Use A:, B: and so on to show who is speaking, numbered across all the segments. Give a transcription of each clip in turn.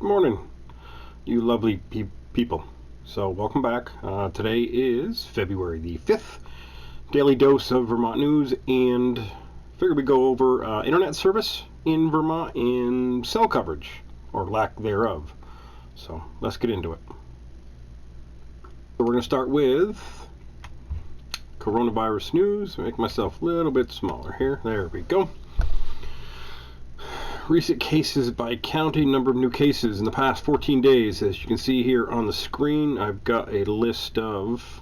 A: Good morning, you lovely people. So welcome back. Today is February the 5th. Daily dose of Vermont news, and figured we'd go over internet service in Vermont and cell coverage, or lack thereof. So let's get into it. So we're going to start with coronavirus news. Make myself a little bit smaller here. There we go. Recent cases by county, number of new cases in the past 14 days. As you can see here on the screen, I've got a list of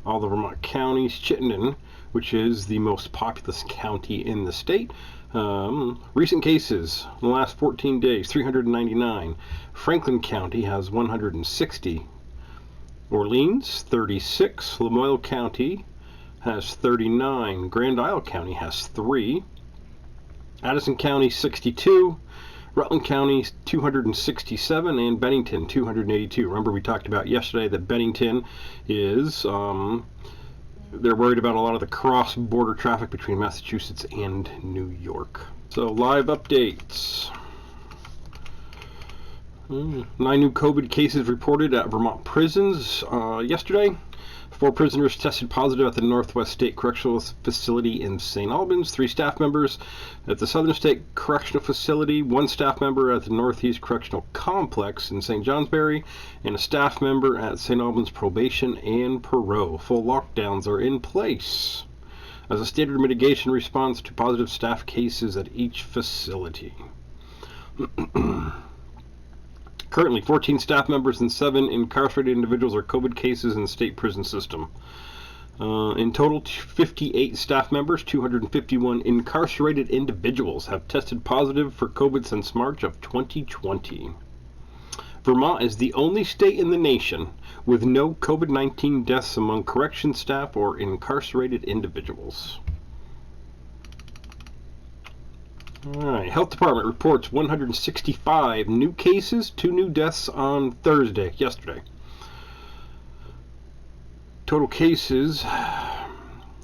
A: all the Vermont counties. Chittenden, which is the most populous county in the state. Recent cases in the last 14 days, 399. Franklin County has 160. Orleans, 36. Lamoille County has 39. Grand Isle County has 3. Addison County 62, Rutland County 267, and Bennington 282. Remember we talked about yesterday that Bennington is, they're worried about a lot of the cross-border traffic between Massachusetts and New York. So live updates. 9 new COVID cases reported at Vermont prisons yesterday. 4 prisoners tested positive at the Northwest State Correctional Facility in St. Albans, 3 staff members at the Southern State Correctional Facility, 1 staff member at the Northeast Correctional Complex in St. Johnsbury, and a staff member at St. Albans Probation and Perot. Full lockdowns are in place as a standard mitigation response to positive staff cases at each facility. Currently, 14 staff members and 7 incarcerated individuals are COVID cases in the state prison system. In total, 58 staff members, 251 incarcerated individuals have tested positive for COVID since March of 2020. Vermont is the only state in the nation with no COVID-19 deaths among correction staff or incarcerated individuals. Alright, Health Department reports 165 new cases, 2 new deaths on yesterday. Total cases,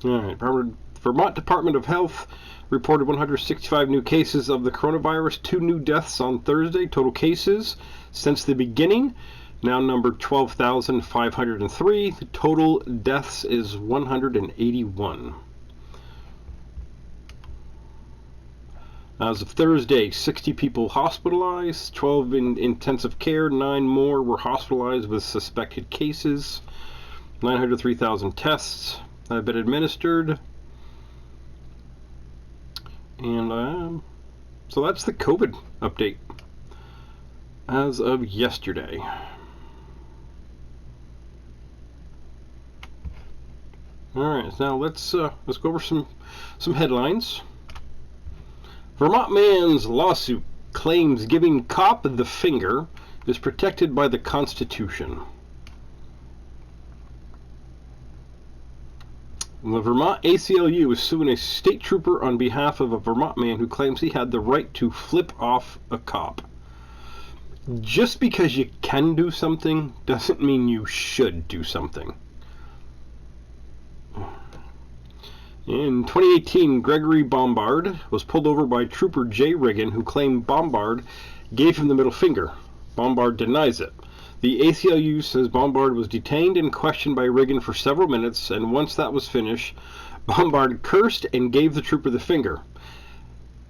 A: alright, Vermont Department of Health reported 165 new cases of the coronavirus, 2 new deaths on Thursday. Total cases since the beginning now number 12,503. The total deaths is 181. As of Thursday, 60 people hospitalized, 12 in intensive care, 9 more were hospitalized with suspected cases, 903,000 tests have been administered, and so that's the COVID update as of yesterday. Alright, now let's go over some headlines. Vermont man's lawsuit claims giving cop the finger is protected by the Constitution. The Vermont ACLU is suing a state trooper on behalf of a Vermont man who claims he had the right to flip off a cop. Just because you can do something doesn't mean you should do something. In 2018, Gregory Bombard was pulled over by Trooper Jay Riggin, who claimed Bombard gave him the middle finger. Bombard denies it. The ACLU says Bombard was detained and questioned by Riggin for several minutes, and once that was finished, Bombard cursed and gave the trooper the finger.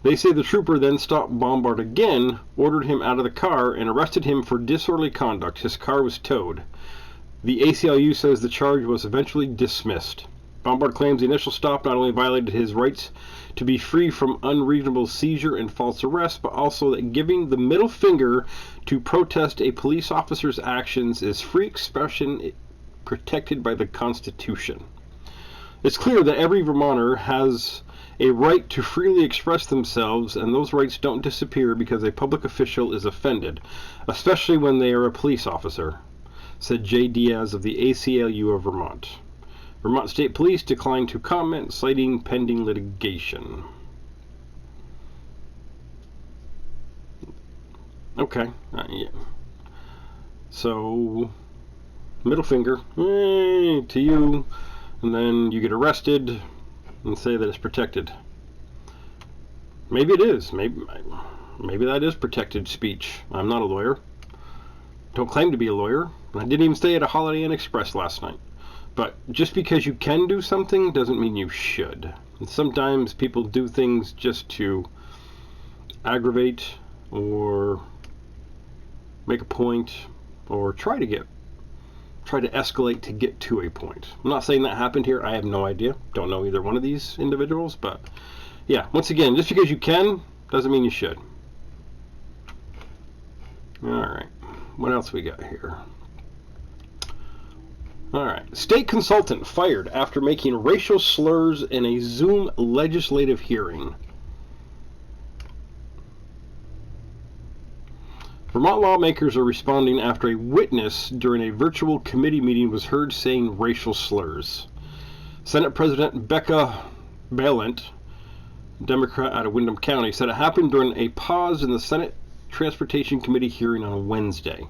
A: They say the trooper then stopped Bombard again, ordered him out of the car, and arrested him for disorderly conduct. His car was towed. The ACLU says the charge was eventually dismissed. Bombard claims the initial stop not only violated his rights to be free from unreasonable seizure and false arrest, but also that giving the middle finger to protest a police officer's actions is free expression protected by the Constitution. It's clear that every Vermonter has a right to freely express themselves, and those rights don't disappear because a public official is offended, especially when they are a police officer, said Jay Diaz of the ACLU of Vermont. Vermont State Police declined to comment, citing pending litigation. Okay, yeah. So, middle finger to you, and then you get arrested and say that it's protected. Maybe it is. Maybe that is protected speech. I'm not a lawyer. don't claim to be a lawyer. I didn't even stay at a Holiday Inn Express last night. But just because you can do something doesn't mean you should. And sometimes people do things just to aggravate or make a point or try to escalate to get to a point. I'm not saying that happened here. I have no idea. Don't know either one of these individuals. But yeah, once again, just because you can doesn't mean you should. All right. What else we got here? All right. State consultant fired after making racial slurs in a Zoom legislative hearing. Vermont lawmakers are responding after a witness during a virtual committee meeting was heard saying racial slurs. Senate President Becca Balint, Democrat out of Windham County, said it happened during a pause in the Senate Transportation Committee hearing on Wednesday.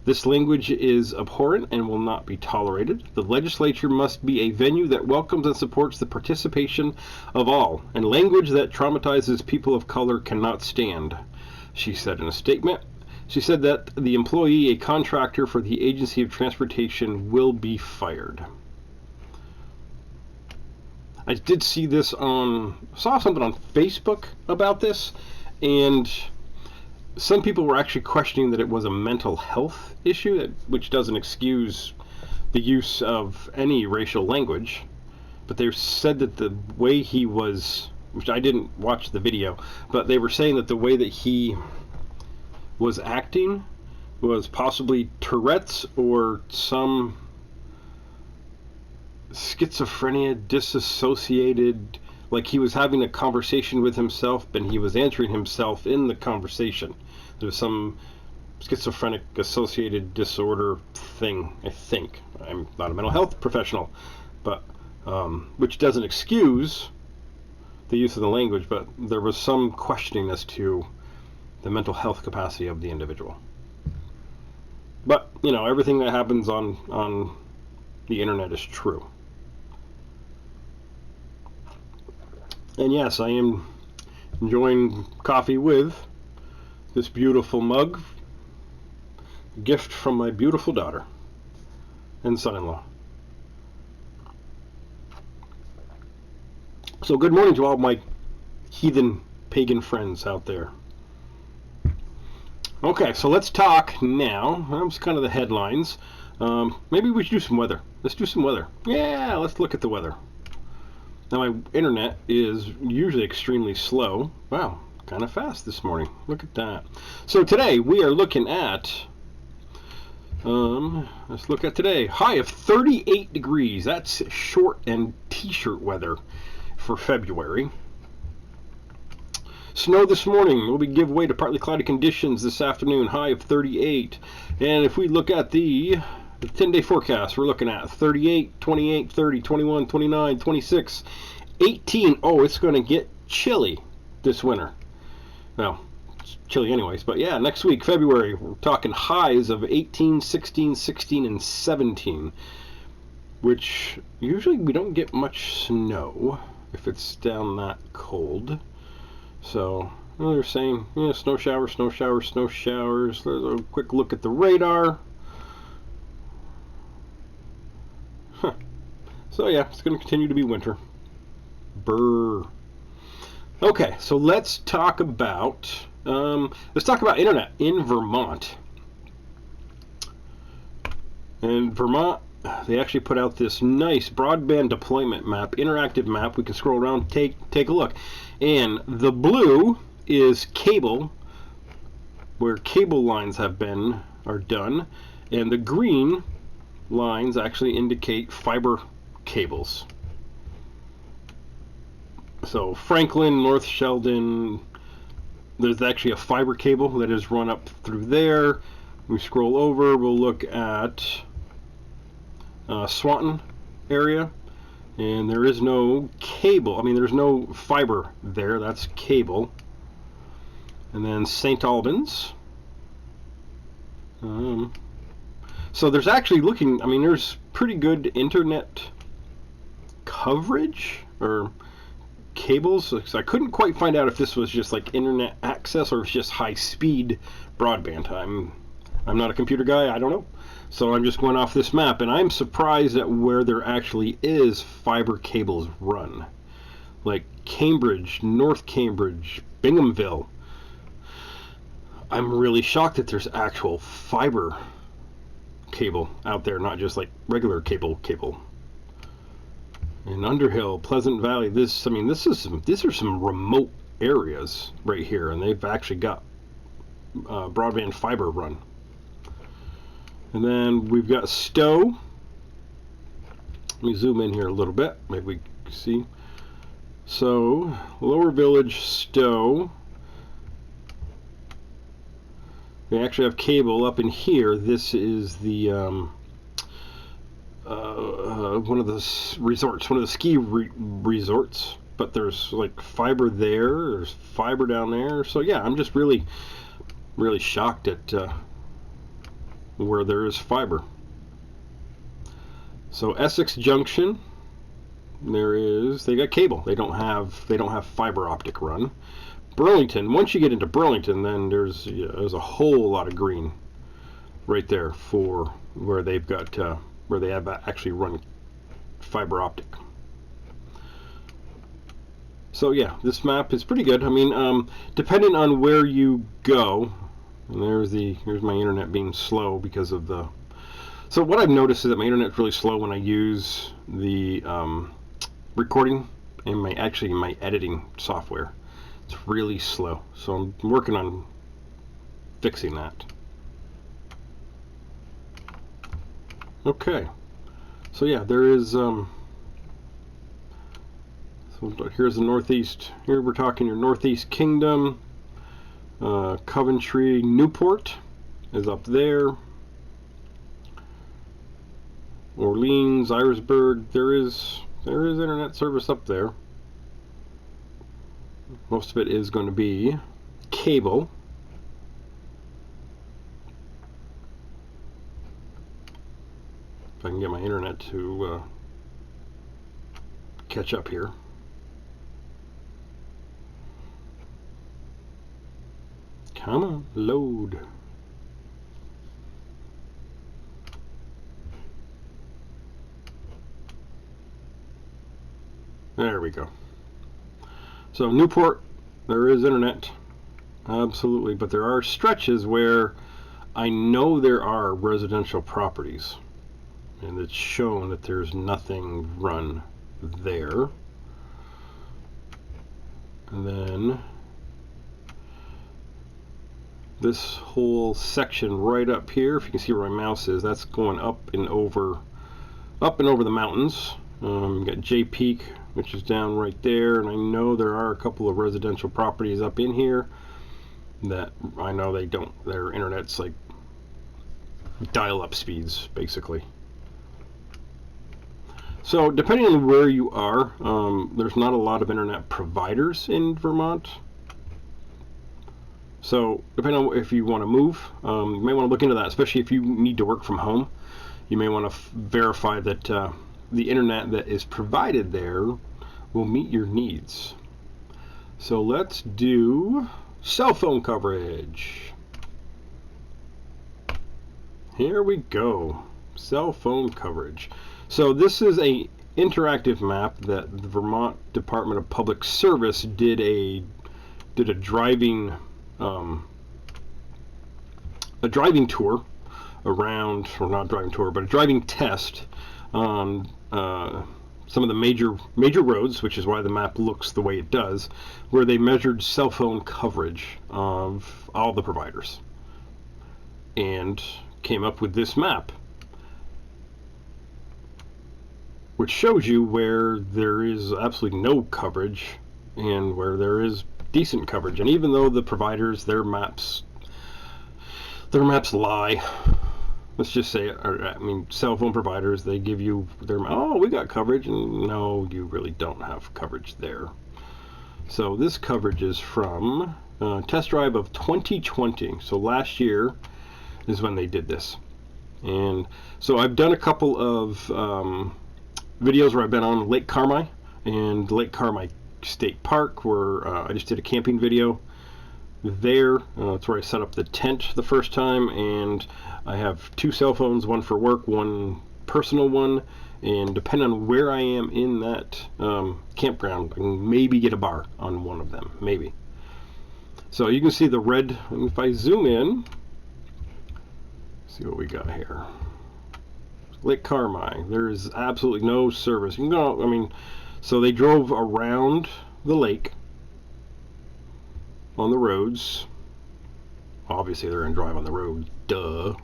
A: This language is abhorrent and will not be tolerated. The legislature must be a venue that welcomes and supports the participation of all, and language that traumatizes people of color cannot stand, she said in a statement. She said that the employee, a contractor for the Agency of Transportation, will be fired. I did see this saw something on Facebook about this, and some people were actually questioning that it was a mental health issue, which doesn't excuse the use of any racial language. But they said that the way he was, which I didn't watch the video, but they were saying that the way that he was acting was possibly Tourette's or some schizophrenia, disassociated, like he was having a conversation with himself and he was answering himself in the conversation. There was some schizophrenic associated disorder thing, I think. I'm not a mental health professional, but which doesn't excuse the use of the language, but there was some questioning as to the mental health capacity of the individual. But, you know, everything that happens on the internet is true. And yes, I am enjoying coffee with this beautiful mug, gift from my beautiful daughter and son-in-law. So good morning to all my heathen pagan friends out there. Okay, so let's talk now. That's kind of the headlines. Maybe we should do some weather. Let's do some weather. Yeah, let's look at the weather. Now, my internet is usually extremely slow. Wow, kind of fast this morning. Look at that. So today we are looking at, let's look at today. High of 38 degrees. That's short and t-shirt weather for February. Snow this morning will give way to partly cloudy conditions this afternoon, high of 38. And if we look at the 10-day forecast, we're looking at 38, 28, 30, 21, 29, 26, 18. Oh, it's going to get chilly this winter. Well, it's chilly anyways, but yeah, next week, February, we're talking highs of 18, 16, 16, and 17, which usually we don't get much snow if it's down that cold. So, well, they're saying, yeah, snow showers, snow showers, snow showers. There's a quick look at the radar. Huh. So yeah, it's going to continue to be winter. Brr. Okay, so let's talk about internet in Vermont. In Vermont, they actually put out this nice broadband deployment map, interactive map. We can scroll around, take a look. And the blue is cable, where cable lines are done, and the green lines actually indicate fiber cables. So Franklin, North Sheldon, there's actually a fiber cable that is run up through there. We scroll over, we'll look at Swanton area, and there is no cable. I mean, there's no fiber there. That's cable. And then St. Albans. So there's actually there's pretty good internet coverage or cables. So I couldn't quite find out if this was just like internet access or it's just high-speed broadband. I'm not a computer guy, I don't know. So I'm just going off this map, and I'm surprised at where there actually is fiber cables run. Like Cambridge, North Cambridge, Binghamville. I'm really shocked that there's actual fiber cable out there, not just like regular cable. In Underhill, Pleasant Valley, these are some remote areas right here, and they've actually got broadband fiber run. And then we've got Stowe. Let me zoom in here a little bit, maybe we can see. So Lower Village, Stowe. They actually have cable up in here. This is the one of the resorts, one of the ski resorts. But there's like fiber there. There's fiber down there. So yeah, I'm just really shocked at where there is fiber. So Essex Junction, they got cable. They don't have fiber optic run. Burlington, once you get into Burlington, then there's a whole lot of green right there for where they've got where they have actually run fiber optic. So yeah, this map is pretty good. I mean, depending on where you go, and here's my internet being slow because of the. So what I've noticed is that my internet's really slow when I use the recording and my editing software. It's really slow, so I'm working on fixing that. Okay, so yeah, there is so here's the Northeast. Here we're talking your Northeast Kingdom. Coventry, Newport is up there. Orleans, Irisburg, there is internet service up there. Most of it is going to be cable. If I can get my internet to catch up here. Come on, load. There we go. So Newport, there is internet, absolutely, but there are stretches where I know there are residential properties, and it's shown that there's nothing run there. And then this whole section right up here, if you can see where my mouse is, that's going up and over the mountains. You got J Peak, which is down right there, and I know there are a couple of residential properties up in here that I know their internet's like dial-up speeds basically. So depending on where you are, there's not a lot of internet providers in Vermont. So depending on if you want to move, you may want to look into that, especially if you need to work from home. You may want to verify that the internet that is provided there will meet your needs. So let's do cell phone coverage. Here we go, cell phone coverage. So this is a interactive map that the Vermont Department of Public Service did a driving tour around, or not driving tour, but a driving test on some of the major roads, which is why the map looks the way it does, where they measured cell phone coverage of all the providers and came up with this map, which shows you where there is absolutely no coverage and where there is decent coverage. And even though the providers, their maps lie, let's just say, cell phone providers, they give you we got coverage, and no, you really don't have coverage there. So this coverage is from test drive of 2020. So last year is when they did this. And so I've done a couple of videos where I've been on Lake Carmi and Lake Carmi State Park, where I just did a camping video there. That's where I set up the tent the first time, and I have 2 cell phones, one for work, one personal one, and depending on where I am in that campground, I can maybe get a bar on one of them, maybe. So you can see the red. If I zoom in, see what we got here. Lake Carmi. There's absolutely no service. You can go, I mean, so they drove around the lake on the roads. Obviously they're going to drive on the road, duh.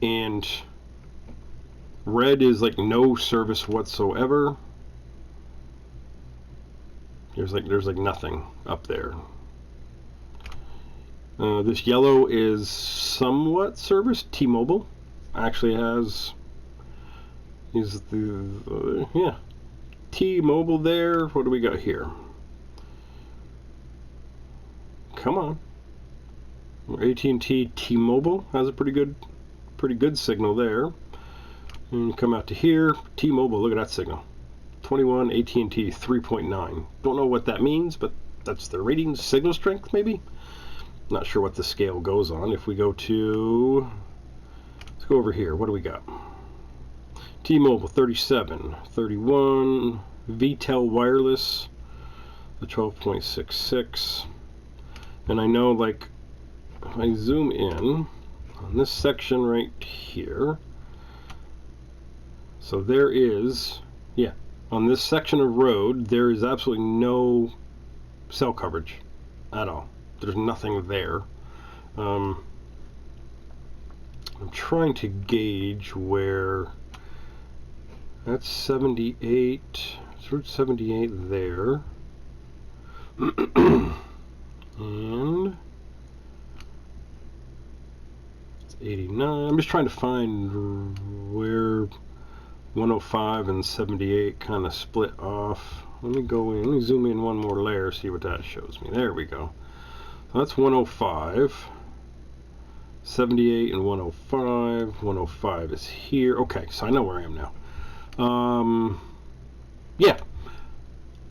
A: And red is like no service whatsoever. There's like nothing up there. This yellow is somewhat service. T-Mobile actually has yeah, T-Mobile there. What do we got here? Come on. AT&T T-Mobile has a pretty good signal there. And you come out to here, T-Mobile, look at that signal. 21, AT&T 3.9. Don't know what that means, but that's their rating signal strength maybe. Not sure what the scale goes on. If we go to, let's go over here. What do we got? T-Mobile 37, 31, VTEL wireless, the 12.66. And I know, like, if I zoom in on this section right here, so there is, yeah, on this section of road, there is absolutely no cell coverage at all. There's nothing there. I'm trying to gauge where, that's 78, it's Route 78 there. And it's 89. I'm just trying to find where 105 and 78 kind of split off. Let me go in, let me zoom in one more layer, see what that shows me. There we go. So that's 105, 78 and 105. 105 is here. Okay, so I know where I am now. Yeah.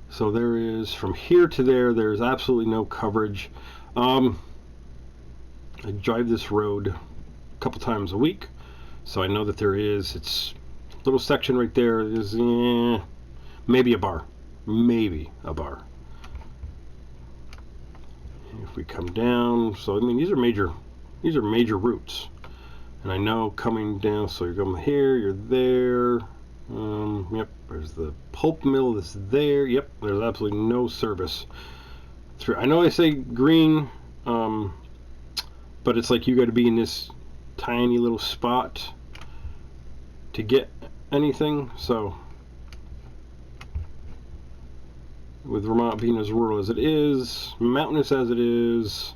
A: So there is, from here to there, there's absolutely no coverage. I drive this road a couple times a week, so I know that there is, it's a little section right there is maybe a bar. Maybe a bar. If we come down, so I mean these are major routes. And I know coming down, so you're going here, you're there. Yep, there's the pulp mill that's there. Yep, there's absolutely no service through. I know I say green, but it's like you got to be in this tiny little spot to get anything. So with Vermont being as rural as it is, mountainous as it is,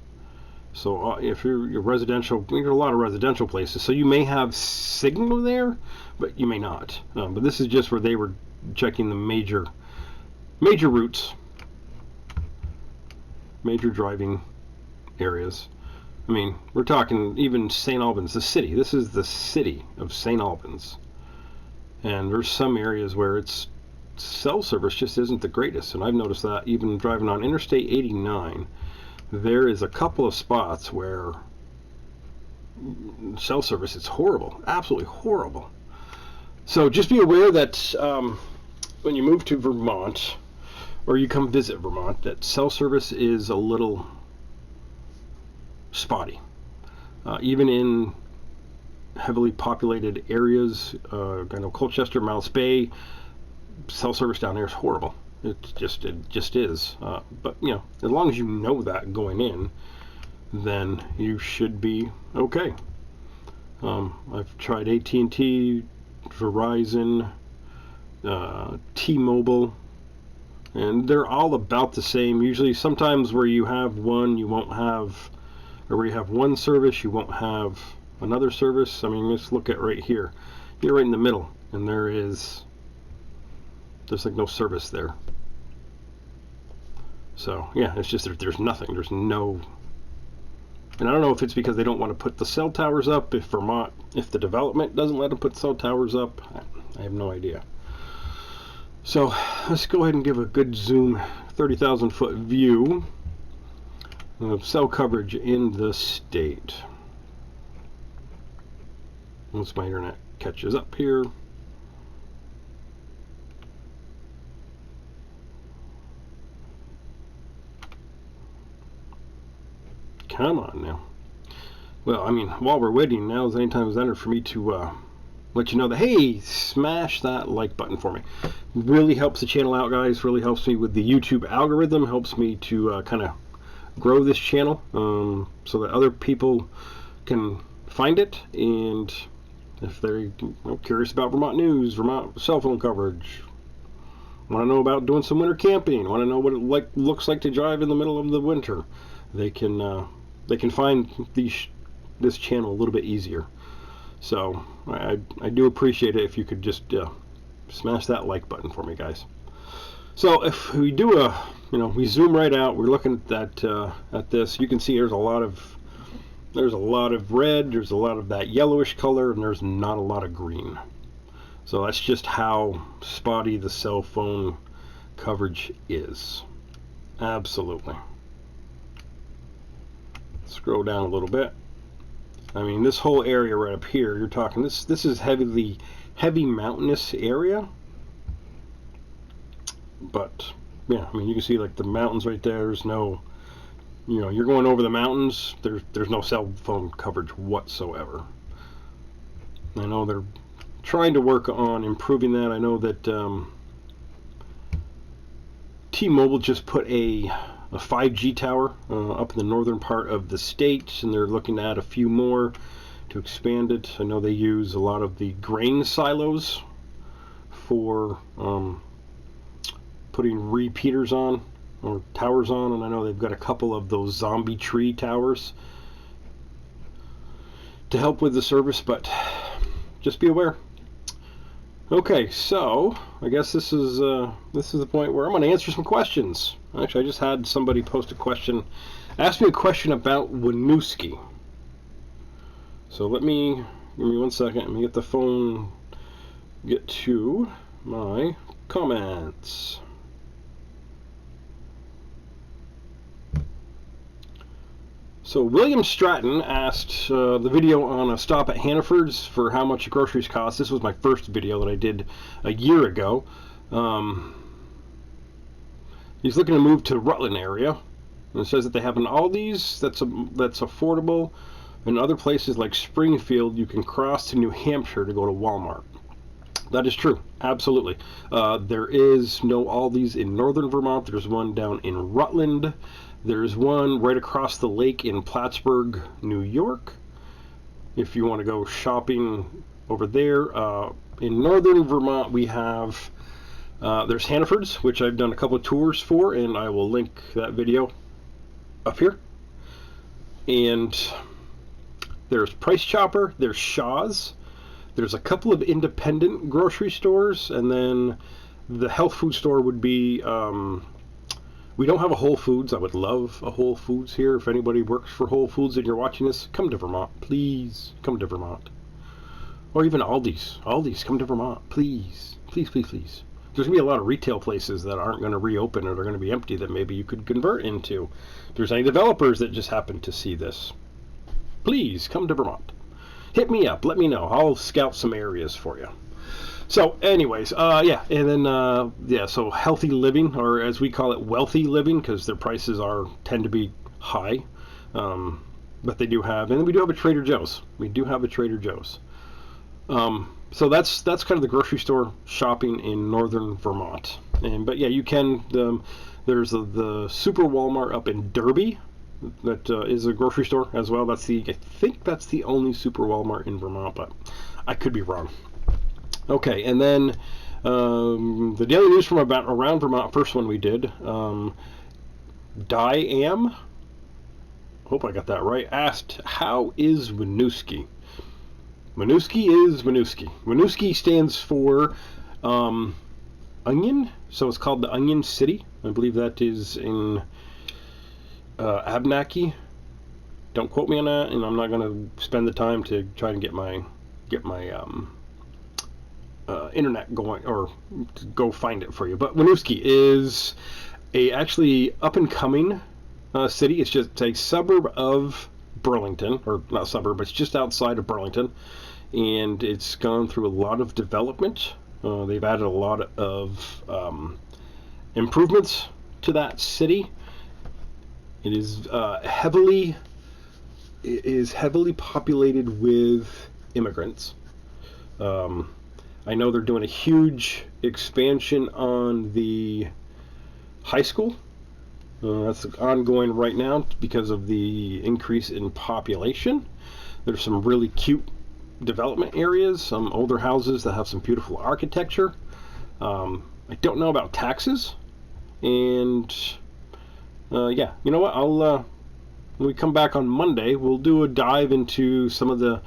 A: so if you're residential, there are a lot of residential places, so you may have signal there, but you may not. But this is just where they were checking the major routes, major driving areas. I mean, we're talking even St. Albans, the city. This is the city of St. Albans, and there's some areas where it's cell service just isn't the greatest, and I've noticed that even driving on Interstate 89. There is a couple of spots where cell service is horrible, absolutely horrible. So just be aware that when you move to Vermont, or you come visit Vermont, that cell service is a little spotty. Even in heavily populated areas, I know Colchester, Mouse Bay, cell service down there is horrible. It just is. But you know, as long as you know that going in, then you should be okay. I've tried AT&T, Verizon, T-Mobile, and they're all about the same. Usually, sometimes where you have one, you won't have, or where you have one service, you won't have another service. I mean, let's look at right here. You're right in the middle, and there's like no service there. So yeah, it's just there's nothing. There's no, and I don't know if it's because they don't want to put the cell towers up. If the development doesn't let them put cell towers up, I have no idea. So let's go ahead and give a good zoom, 30,000 foot view of cell coverage in the state. Once my internet catches up here. Come on now. Well, I mean, while we're waiting, now is any time is entered for me to let you know that, hey, smash that like button for me. Really helps the channel out, guys. Really helps me with the YouTube algorithm. Helps me to kind of grow this channel so that other people can find it. And if they're curious about Vermont news, Vermont cell phone coverage, want to know about doing some winter camping, want to know what it looks like to drive in the middle of the winter, they can find this channel a little bit easier. So I do appreciate it if you could just smash that like button for me, guys. So if we do we zoom right out, we're looking at this. You can see there's a lot of red, there's a lot of that yellowish color, and there's not a lot of green. So that's just how spotty the cell phone coverage is. Absolutely. Scroll down a little bit. I mean, this whole area right up here, you're talking, this is heavy mountainous area. But yeah, I mean, you can see like the mountains right there. There's no, you're going over the mountains. There's no cell phone coverage whatsoever. I know they're trying to work on improving that. I know that T-Mobile just put a 5G tower up in the northern part of the state, and they're looking at a few more to expand it. I know they use a lot of the grain silos for putting repeaters on, or towers on, and I know they've got a couple of those zombie tree towers to help with the service, but just be aware. Okay, so I guess this is the point where I'm going to answer some questions. Actually, I just had somebody post a question, ask me a question about Winooski. So give me 1 second. Let me get the phone, get to my comments. So William Stratton asked the video on a stop at Hannaford's for how much groceries cost. This was my first video that I did a year ago. He's looking to move to the Rutland area, and it says that they have an Aldi's that's affordable, and other places like Springfield you can cross to New Hampshire to go to Walmart. That is true, absolutely. There is no Aldi's in northern Vermont. There's one down in Rutland. There's one right across the lake in Plattsburgh, New York, if you want to go shopping over there. In northern Vermont, we have, there's Hannaford's, which I've done a couple of tours for, and I will link that video up here. And there's Price Chopper, there's Shaw's, there's a couple of independent grocery stores, and then the health food store would be, we don't have a Whole Foods. I would love a Whole Foods here. If anybody works for Whole Foods and you're watching this, come to Vermont. Please come to Vermont. Or even Aldi's. Aldi's, come to Vermont. Please. Please, please, please. There's going to be a lot of retail places that aren't going to reopen, or they're going to be empty, that maybe you could convert into. If there's any developers that just happen to see this, please come to Vermont. Hit me up. Let me know. I'll scout some areas for you. So anyways, yeah, and then, yeah, so healthy living, or as we call it, wealthy living, because their prices tend to be high, but they do have, and then we do have a Trader Joe's. We do have a Trader Joe's. So that's kind of the grocery store shopping in northern Vermont. But yeah, you can, there's the Super Walmart up in Derby that is a grocery store as well. I think that's the only Super Walmart in Vermont, but I could be wrong. Okay, and then the daily news from around Vermont, first one we did, Diam, hope I got that right, asked, how is Winooski? Winooski is Winooski. Winooski stands for onion, so it's called the Onion City. I believe that is in Abnaki. Don't quote me on that, and I'm not going to spend the time to try and get my internet going, or to go find it for you. But Winooski is a actually up and coming city. It's just a suburb of Burlington, or not a suburb, but it's just outside of Burlington, and it's gone through a lot of development. They've added a lot of improvements to that city. It is heavily populated with immigrants. I know they're doing a huge expansion on the high school. That's ongoing right now because of the increase in population. There's some really cute development areas, some older houses that have some beautiful architecture. I don't know about taxes, and yeah, you know what? When we come back on Monday, we'll do a dive into some of the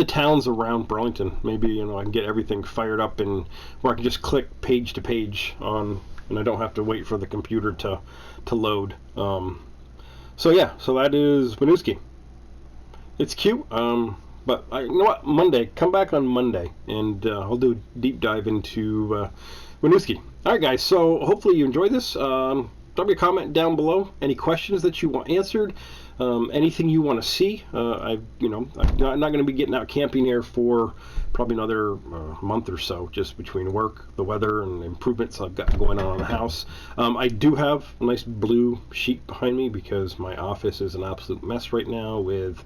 A: towns around Burlington. Maybe I can get everything fired up and where I can just click page to page on, and I don't have to wait for the computer to load. So yeah, so that is Winooski. It's cute. But you know what? Monday, come back on Monday, and I'll do a deep dive into Winooski. All right, guys. So hopefully you enjoyed this. Drop me a comment down below. Any questions that you want answered, anything you want to see. I'm not going to be getting out camping here for probably another month or so, just between work, the weather, and improvements I've got going on in the house. I do have a nice blue sheet behind me because my office is an absolute mess right now with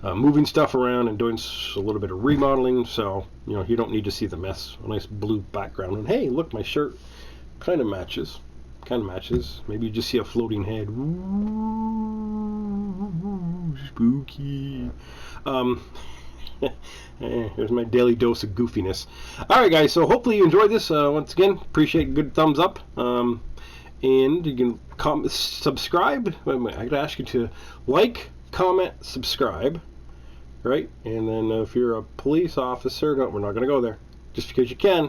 A: moving stuff around and doing a little bit of remodeling. So you don't need to see the mess. A nice blue background, and hey, look, my shirt kind of matches. Maybe you just see a floating head. Ooh, spooky. There's my daily dose of goofiness. Alright, guys, so hopefully you enjoyed this. Once again, appreciate a good thumbs up. And you can subscribe. I gotta ask you to like, comment, subscribe. Right? And then if you're a police officer, no, we're not gonna go there. Just because you can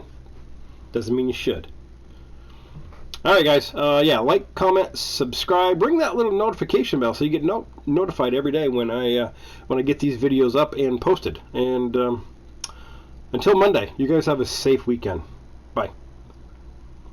A: doesn't mean you should. Alright, guys, yeah, like, comment, subscribe, ring that little notification bell so you get notified every day when I get these videos up and posted. And until Monday, you guys have a safe weekend.